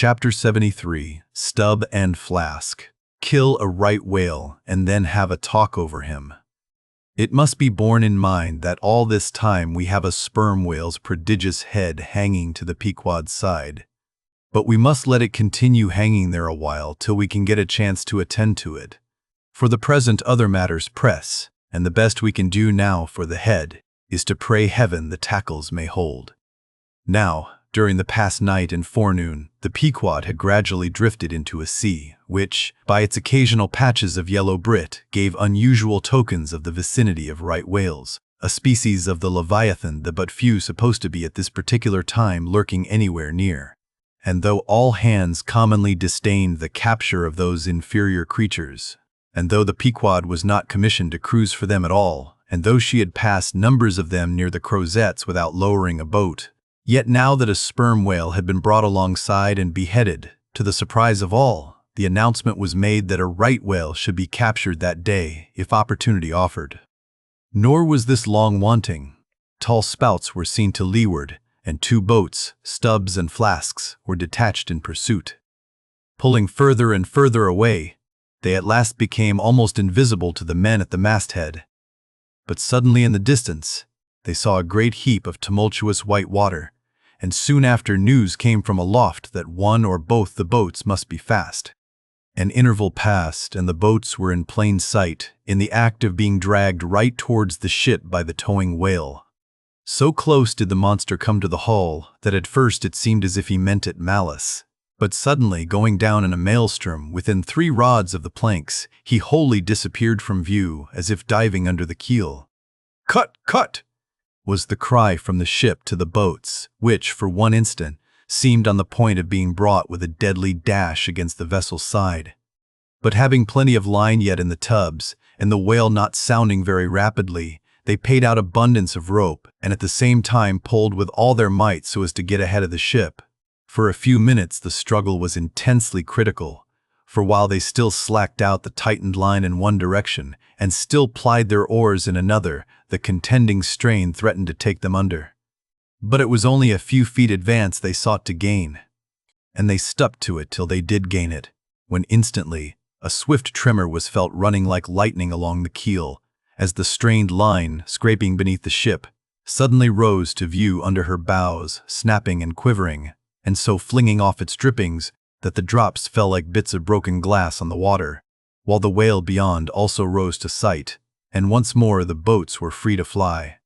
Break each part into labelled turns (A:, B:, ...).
A: Chapter 73, Stubb and Flask. Kill a right whale and then have a talk over him. It must be borne in mind that all this time we have a sperm whale's prodigious head hanging to the Pequod's side. But we must let it continue hanging there a while till we can get a chance to attend to it. For the present other matters press, and the best we can do now for the head is to pray heaven the tackles may hold. Now, during the past night and forenoon, the Pequod had gradually drifted into a sea, which, by its occasional patches of yellow brit, gave unusual tokens of the vicinity of right whales, a species of the leviathan that but few supposed to be at this particular time lurking anywhere near. And though all hands commonly disdained the capture of those inferior creatures, and though the Pequod was not commissioned to cruise for them at all, and though she had passed numbers of them near the Crozettes without lowering a boat, yet now that a sperm whale had been brought alongside and beheaded, to the surprise of all, the announcement was made that a right whale should be captured that day if opportunity offered. Nor was this long wanting. Tall spouts were seen to leeward, and 2 boats, Stubbs and Flasks, were detached in pursuit. Pulling further and further away, they at last became almost invisible to the men at the masthead. But suddenly in the distance, they saw a great heap of tumultuous white water, and soon after news came from aloft that one or both the boats must be fast. An interval passed, and the boats were in plain sight, in the act of being dragged right towards the ship by the towing whale. So close did the monster come to the hull that at first it seemed as if he meant it malice. But suddenly, going down in a maelstrom within 3 rods of the planks, he wholly disappeared from view as if diving under the keel. "Cut! Cut!" was the cry from the ship to the boats, which, for one instant, seemed on the point of being brought with a deadly dash against the vessel's side. But having plenty of line yet in the tubs, and the whale not sounding very rapidly, they paid out abundance of rope, and at the same time pulled with all their might so as to get ahead of the ship. For a few minutes the struggle was intensely critical, for while they still slacked out the tightened line in one direction, and still plied their oars in another, the contending strain threatened to take them under. But it was only a few feet advance they sought to gain, and they stuck to it till they did gain it, when instantly a swift tremor was felt running like lightning along the keel, as the strained line, scraping beneath the ship, suddenly rose to view under her bows, snapping and quivering, and so flinging off its drippings that the drops fell like bits of broken glass on the water, while the whale beyond also rose to sight, and once more the boats were free to fly.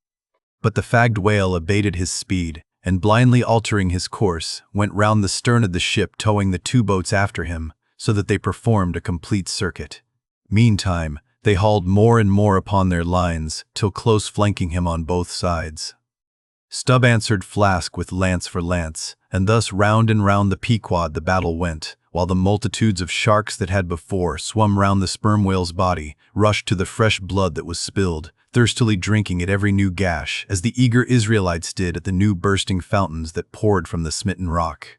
A: But the fagged whale abated his speed, and blindly altering his course, went round the stern of the ship towing the 2 boats after him, so that they performed a complete circuit. Meantime, they hauled more and more upon their lines, till close flanking him on both sides. Stubb answered Flask with lance for lance, and thus round and round the Pequod the battle went, while the multitudes of sharks that had before swum round the sperm whale's body rushed to the fresh blood that was spilled, thirstily drinking at every new gash, as the eager Israelites did at the new bursting fountains that poured from the smitten rock.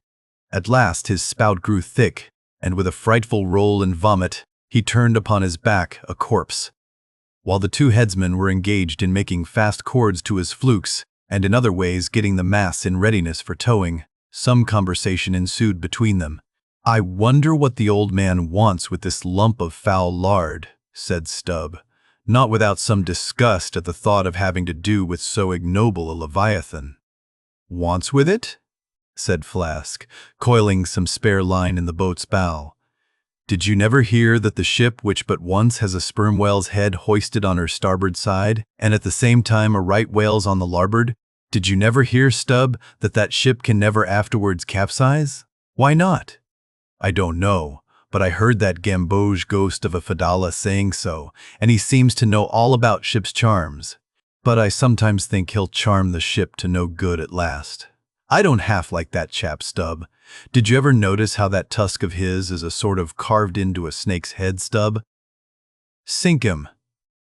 A: At last his spout grew thick, and with a frightful roll and vomit, he turned upon his back a corpse. While the 2 headsmen were engaged in making fast cords to his flukes, and in other ways getting the masts in readiness for towing, some conversation ensued between them. "I wonder what the old man wants with this lump of foul lard," said Stubb, not without some disgust at the thought of having to do with so ignoble a leviathan. "Wants with it?" said Flask, coiling some spare line in the boat's bow. "Did you never hear that the ship which but once has a sperm whale's head hoisted on her starboard side, and at the same time a right whale's on the larboard? Did you never hear, Stubb, that that ship can never afterwards capsize? Why not?" "I don't know, but I heard that gamboge ghost of a Fedallah saying so, and he seems to know all about ship's charms. But I sometimes think he'll charm the ship to no good at last. I don't half like that chap, Stubb. Did you ever notice how that tusk of his is a sort of carved into a snake's head, Stubb? Sink him.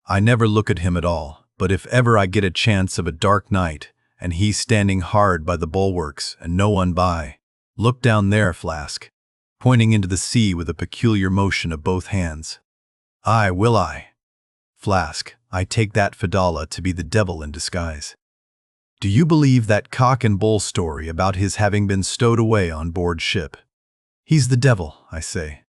A: I never look at him at all, but if ever I get a chance of a dark night, and he's standing hard by the bulwarks and no one by, look down there, Flask," pointing into the sea with a peculiar motion of both hands. "Aye, will I. Flask, I take that Fedallah to be the devil in disguise. Do you believe that cock and bull story about his having been stowed away on board ship?" He's the devil, I say.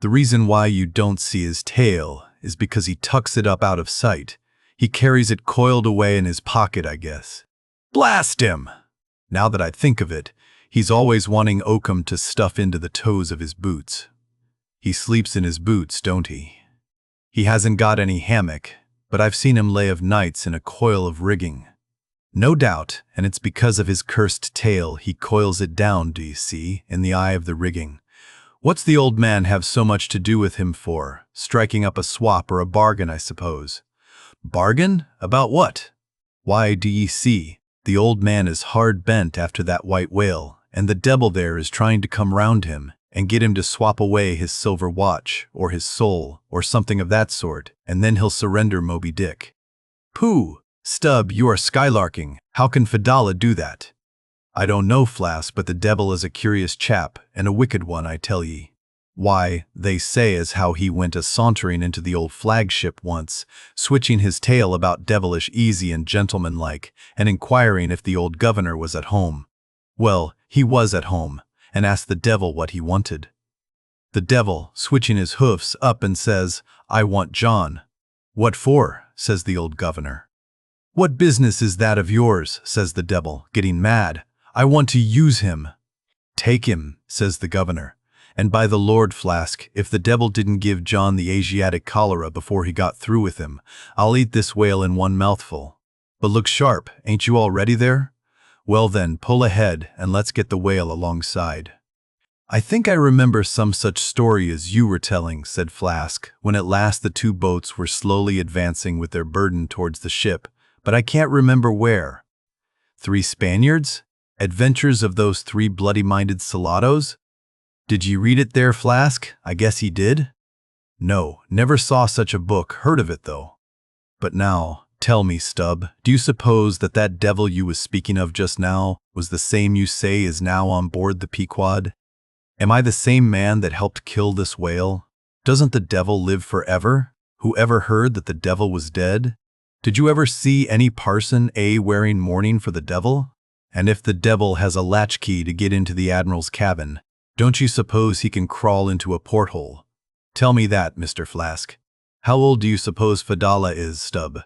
A: The reason why you don't see his tail is because he tucks it up out of sight. He carries it coiled away in his pocket, I guess. Blast him! Now that I think of it, he's always wanting oakum to stuff into the toes of his boots. He sleeps in his boots, don't he? He hasn't got any hammock, but I've seen him lay of nights in a coil of rigging. No doubt, and it's because of his cursed tail he coils it down, do you see, in the eye of the rigging. What's the old man have so much to do with him for? Striking up a swap or a bargain, I suppose. Bargain? About what? Why, do ye see, the old man is hard bent after that white whale, and the devil there is trying to come round him and get him to swap away his silver watch, or his soul, or something of that sort, and then he'll surrender Moby Dick. Pooh! Stubb, you are skylarking. How can Fedallah do that? I don't know, Flask, but the devil is a curious chap, and a wicked one, I tell ye. Why, they say as how he went a-sauntering into the old flagship once, switching his tail about devilish easy and gentlemanlike, and inquiring if the old governor was at home. Well, he was at home, and asked the devil what he wanted. The devil, switching his hoofs up, and says, "I want John." "What for?" says the old governor. "What business is that of yours?" says the devil, getting mad. "I want to use him." "Take him," says the governor. And by the Lord, Flask, if the devil didn't give John the Asiatic cholera before he got through with him, I'll eat this whale in one mouthful. But look sharp, ain't you all ready there? Well then, pull ahead, and let's get the whale alongside. "I think I remember some such story as you were telling," said Flask, when at last the two boats were slowly advancing with their burden towards the ship, "but I can't remember where." "3 Spaniards? Adventures of those 3 bloody-minded Salados? Did ye read it there, Flask? I guess ye did." "No, never saw such a book, heard of it though." "But now, tell me, Stubb, do you suppose that that devil you was speaking of just now was the same you say is now on board the Pequod? Am I the same man that helped kill this whale? Doesn't the devil live forever? Who ever heard that the devil was dead? Did you ever see any parson wearing mourning for the devil? And if the devil has a latchkey to get into the admiral's cabin, don't you suppose he can crawl into a porthole? Tell me that, Mr. Flask. How old do you suppose Fedallah is, Stubb?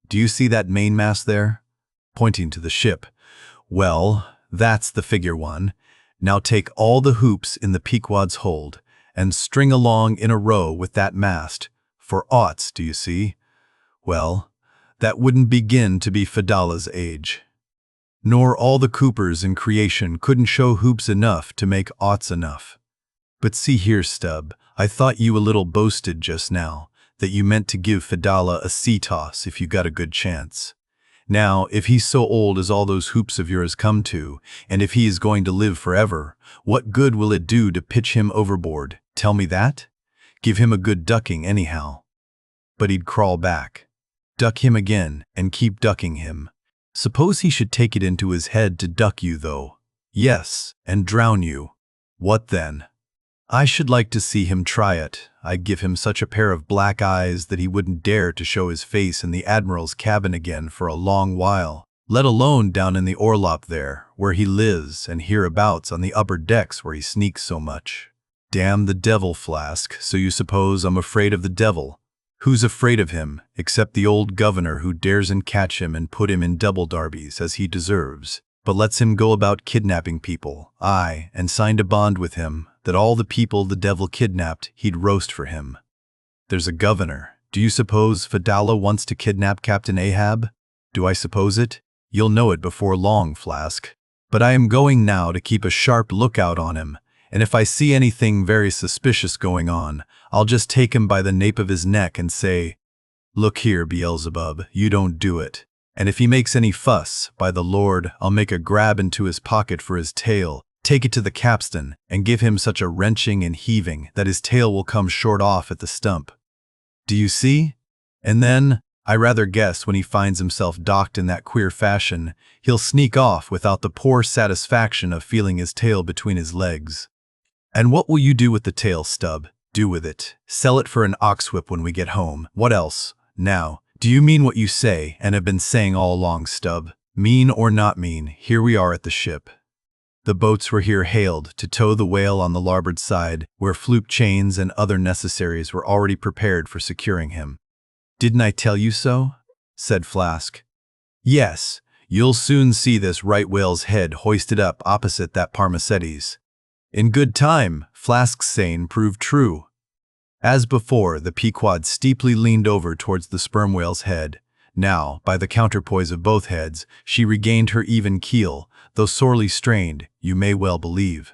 A: Do you see that mainmast there?" Pointing to the ship. "Well, that's the figure one. Now take all the hoops in the Pequod's hold, and string along in a row with that mast, for oughts, do you see? Well, that wouldn't begin to be Fedallah's age. Nor all the coopers in creation couldn't show hoops enough to make oughts enough. But see here, Stubb, I thought you a little boasted just now, that you meant to give Fedallah a sea toss if you got a good chance. Now, if he's so old as all those hoops of yours come to, and if he is going to live forever, what good will it do to pitch him overboard? Tell me that? Give him a good ducking anyhow." "But he'd crawl back." "Duck him again, and keep ducking him. Suppose he should take it into his head to duck you, though." "Yes, and drown you." "What then?" "I should like to see him try it. I'd give him such a pair of black eyes that he wouldn't dare to show his face in the admiral's cabin again for a long while, let alone down in the orlop there, where he lives, and hereabouts on the upper decks where he sneaks so much." "Damn the devil, Flask, so you suppose I'm afraid of the devil? Who's afraid of him, except the old governor who daresn't catch him and put him in double darbies as he deserves, but lets him go about kidnapping people, aye, and signed a bond with him that all the people the devil kidnapped he'd roast for him. There's a governor. Do you suppose Fedallah wants to kidnap Captain Ahab? Do I suppose it? You'll know it before long, Flask. But I am going now to keep a sharp lookout on him, and if I see anything very suspicious going on, I'll just take him by the nape of his neck and say, 'Look here, Beelzebub, you don't do it.' And if he makes any fuss, by the Lord, I'll make a grab into his pocket for his tail, take it to the capstan, and give him such a wrenching and heaving that his tail will come short off at the stump. Do you see? And then, I rather guess when he finds himself docked in that queer fashion, he'll sneak off without the poor satisfaction of feeling his tail between his legs." "And what will you do with the tail, Stubb? Do with it? Sell it for an ox-whip when we get home. What else? Now, do you mean what you say and have been saying all along, Stubb? Mean or not mean, here we are at the ship." The boats were here hailed to tow the whale on the larboard side, where floop chains and other necessaries were already prepared for securing him. "Didn't I tell you so?" said Flask. "Yes, you'll soon see this right whale's head hoisted up opposite that Parmacetes." In good time, Flask's saying proved true. As before, the Pequod steeply leaned over towards the sperm whale's head. Now, by the counterpoise of both heads, she regained her even keel, though sorely strained, you may well believe.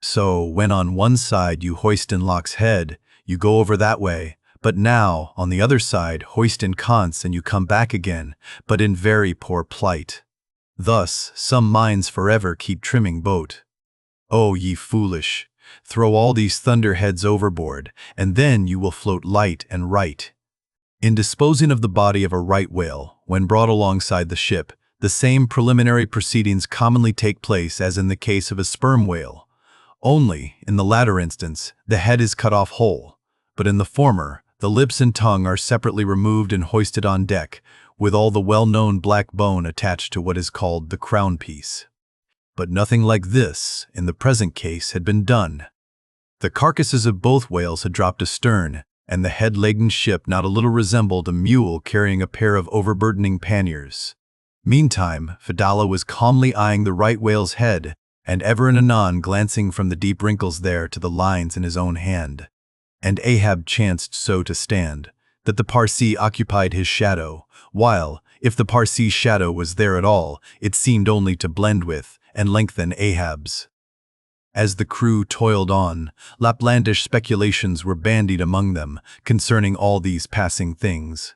A: So, when on one side you hoist in Locke's head, you go over that way, but now, on the other side, hoist in Kant's and you come back again, but in very poor plight. Thus, some minds forever keep trimming boat. Oh, ye foolish! Throw all these thunderheads overboard, and then you will float light and right. In disposing of the body of a right whale, when brought alongside the ship, the same preliminary proceedings commonly take place as in the case of a sperm whale. Only, in the latter instance, the head is cut off whole, but in the former, the lips and tongue are separately removed and hoisted on deck, with all the well-known black bone attached to what is called the crown piece. But nothing like this, in the present case, had been done. The carcasses of both whales had dropped astern, and the head-laden ship not a little resembled a mule carrying a pair of overburdening panniers. Meantime, Fedallah was calmly eyeing the right whale's head, and ever and anon glancing from the deep wrinkles there to the lines in his own hand. And Ahab chanced so to stand, that the Parsee occupied his shadow, while, if the Parsee's shadow was there at all, it seemed only to blend with and lengthen Ahab's. As the crew toiled on, Laplandish speculations were bandied among them concerning all these passing things.